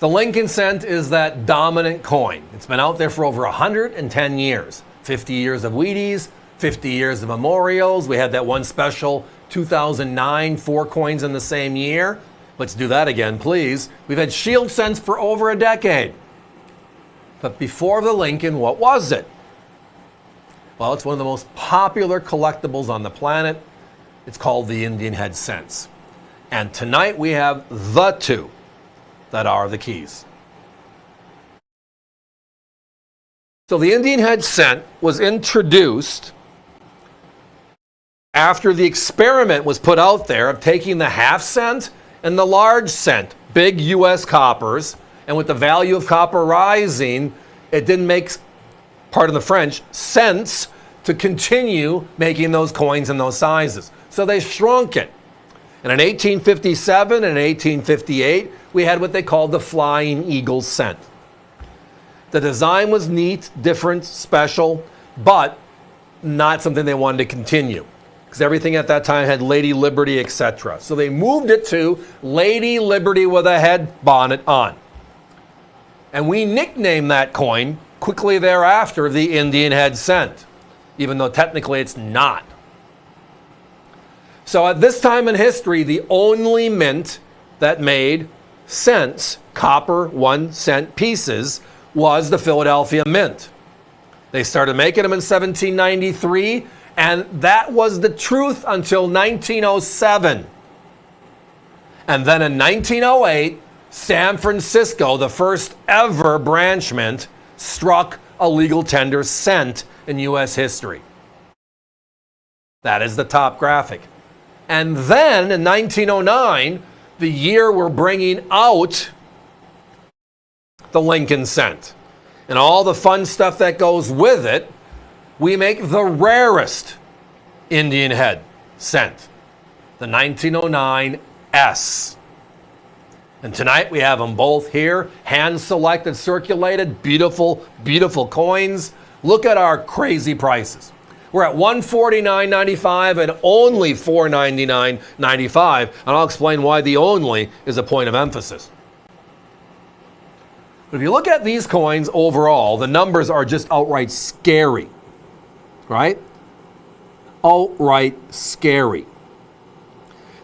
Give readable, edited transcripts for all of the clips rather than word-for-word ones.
The Lincoln cent is that dominant coin. It's been out there for over 110 years. 50 years of Wheaties, 50 years of memorials. We had that one special 2009, 4 coins in the same year. Let's do that again, please. We've had shield cents for over a decade. But before the Lincoln, what was it? Well, it's one of the most popular collectibles on the planet. It's called the Indian head cents. And tonight we have the two that are the keys. So the Indian head cent was introduced after the experiment was put out there of taking the half cent and the large cent, big US coppers, and with the value of copper rising, it didn't make, pardon the French, sense to continue making those coins in those sizes. So they shrunk it. And in 1857 and 1858, we had what they called the Flying Eagle cent. The design was neat, different, special, but not something they wanted to continue, because everything at that time had Lady Liberty, etc. So they moved it to Lady Liberty with a head bonnet on. And we nicknamed that coin quickly thereafter the Indian head cent, even though technically it's not. So at this time in history, the only mint that made cents, copper 1 cent pieces, was the Philadelphia Mint. They started making them in 1793, and that was the truth until 1907. And then in 1908, San Francisco, the first ever branch mint, struck a legal tender cent in U.S. history. That is the top graphic. And then in 1909, the year we're bringing out the Lincoln cent and all the fun stuff that goes with it, we make the rarest Indian head cent, the 1909 S. And tonight we have them both here, hand-selected, circulated, beautiful, beautiful coins. Look at our crazy prices. We're at $149.95 and only $499.95, and I'll explain why the only is a point of emphasis. But if you look at these coins overall, the numbers are just outright scary, right? Outright scary.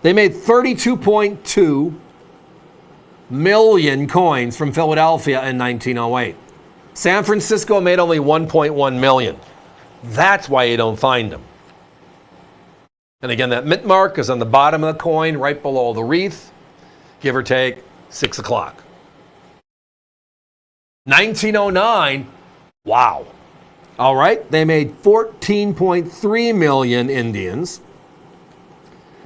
They made 32.2 million coins from Philadelphia in 1908. San Francisco made only 1.1 million. That's why you don't find them. And again, that mint mark is on the bottom of the coin, right below the wreath, give or take 6 o'clock. 1909, wow. All right, they made 14.3 million Indians,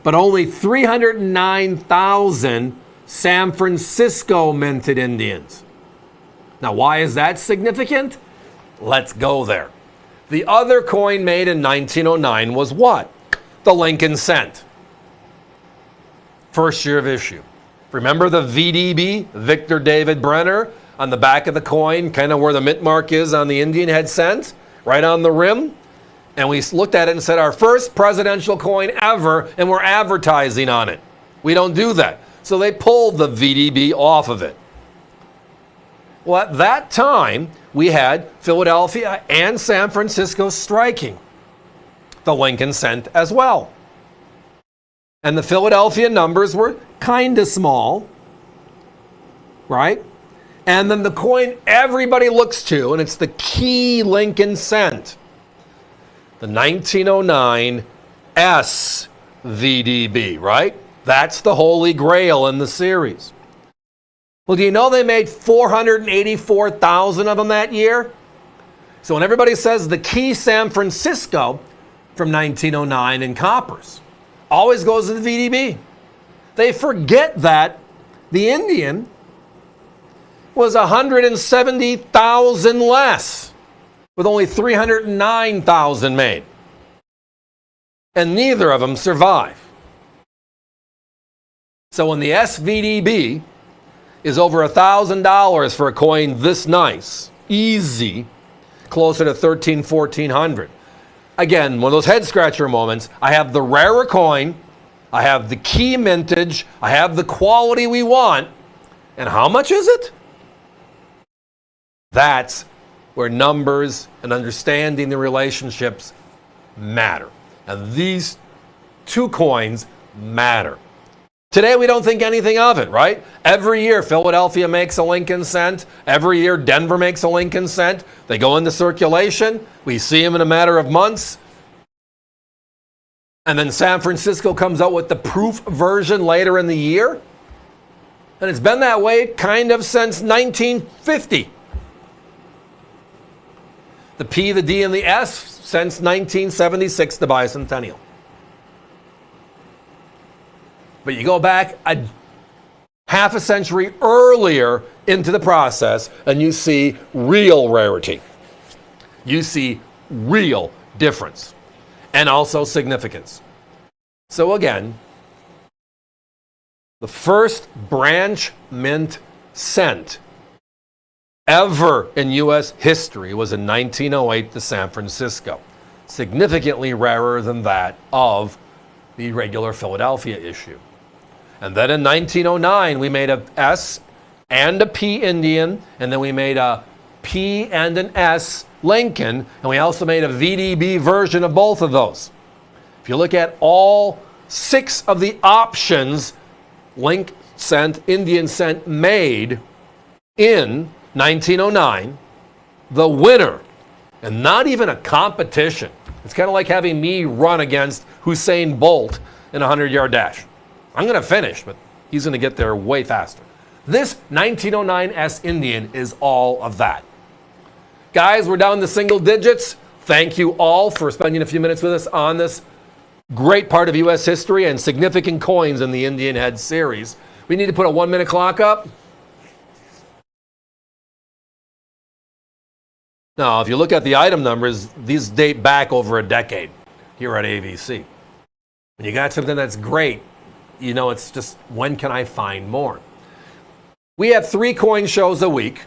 but only 309,000 San Francisco minted Indians. Now, why is that significant? Let's go there. The other coin made in 1909 was what? The Lincoln cent. First year of issue. Remember the VDB, Victor David Brenner, on the back of the coin, kind of where the mint mark is on the Indian head cent, right on the rim? And we looked at it and said, our first presidential coin ever, and we're advertising on it. We don't do that. So they pulled the VDB off of it. Well, at that time, we had Philadelphia and San Francisco striking the Lincoln cent as well. And the Philadelphia numbers were kind of small, right? And then the coin everybody looks to, and it's the key Lincoln cent, the 1909 SVDB, right? That's the holy grail in the series. Well, do you know they made 484,000 of them that year? So when everybody says the key San Francisco from 1909 in coppers, always goes to the VDB. They forget that the Indian was 170,000 less, with only 309,000 made. And neither of them survive. So when the SVDB is over $1,000 for a coin this nice, easy, closer to $1,300, $1,400. Again, one of those head scratcher moments. I have the rarer coin, I have the key mintage, I have the quality we want, and how much is it? That's where numbers and understanding the relationships matter. And these two coins matter. Today, we don't think anything of it, right? Every year, Philadelphia makes a Lincoln cent. Every year, Denver makes a Lincoln cent. They go into circulation. We see them in a matter of months. And then San Francisco comes out with the proof version later in the year. And it's been that way kind of since 1950. The P, the D, and the S since 1976, the bicentennial. But you go back a half a century earlier into the process, and you see real rarity. You see real difference, and also significance. So again, the first branch mint cent ever in U.S. history was in 1908, the San Francisco. Significantly rarer than that of the regular Philadelphia issue. And then in 1909, we made a S and a P Indian, and then we made a P and an S Lincoln, and we also made a VDB version of both of those. If you look at all 6 of the options Link cent, Indian cent made in 1909, the winner, and not even a competition. It's kind of like having me run against Usain Bolt in a 100-yard dash. I'm going to finish, but he's going to get there way faster. This 1909 S Indian is all of that. Guys, we're down to single digits. Thank you all for spending a few minutes with us on this great part of U.S. history and significant coins in the Indian Head series. We need to put a 1-minute clock up. Now, if you look at the item numbers, these date back over a decade here at AVC. When you got something that's great, you know, it's just, when can I find more? We have 3 coin shows a week,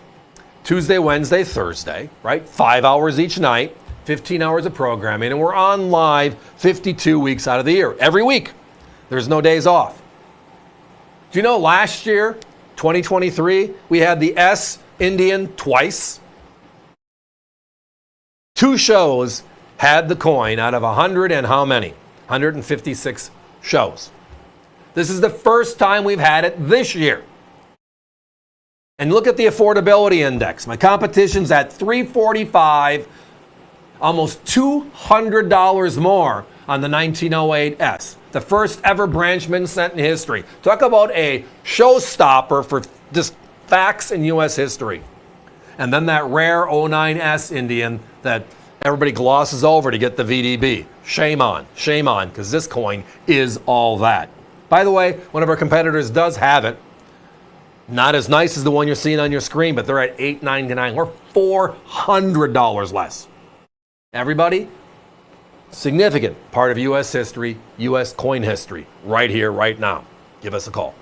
Tuesday, Wednesday, Thursday, right? 5 hours each night, 15 hours of programming, and we're on live 52 weeks out of the year, every week. There's no days off. Do you know last year, 2023, we had the S Indian twice? 2 shows had the coin out of 100 and how many? 156 shows. This is the first time we've had it this year. And look at the affordability index. My competition's at $345, almost $200 more on the 1908 S. The first ever branch mint cent in history. Talk about a showstopper for just facts in U.S. history. And then that rare 09 S Indian that everybody glosses over to get the VDB. Shame on, because this coin is all that. By the way, one of our competitors does have it. Not as nice as the one you're seeing on your screen, but they're at $899 or $400 less. Everybody, significant part of U.S. history, U.S. coin history, right here, right now. Give us a call.